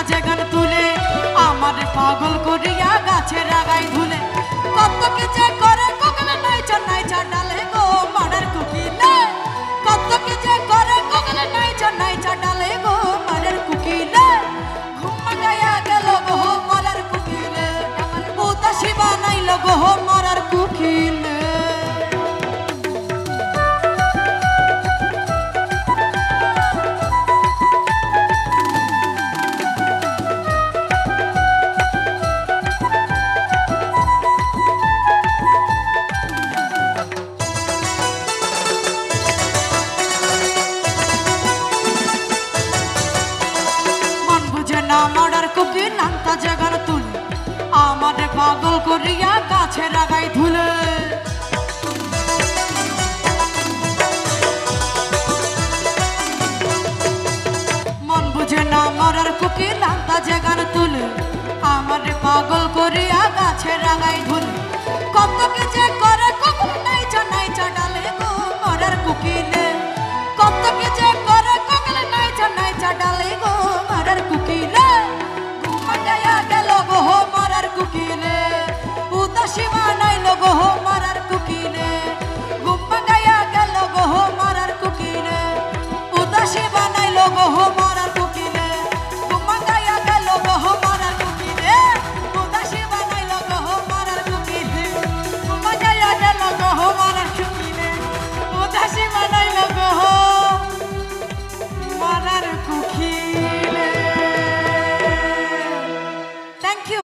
যে গান তুলে আমারে পাগল করিয়া গাছের আগায় ধুলে কত কি যে করে কোকিল নাইচা নাইচা ডালে গো মারার কুকিলে কত কি যে করে কোকিল নাইচা নাইচা ডালে গো মারার কুকিলে ঘুম গায়া গেল গো মারার কুকিলে আমার উদাসী বানাইল গো মারার কুকিলে আমার কুকিল নামটা জাগার তুলে আমারে পাগল করিয়া গাছের আগায় ধুলে মন বুঝে না মরার কুকিল নামটা জাগার তুলে আমারে পাগল করিয়া গাছের আগায় ধুলে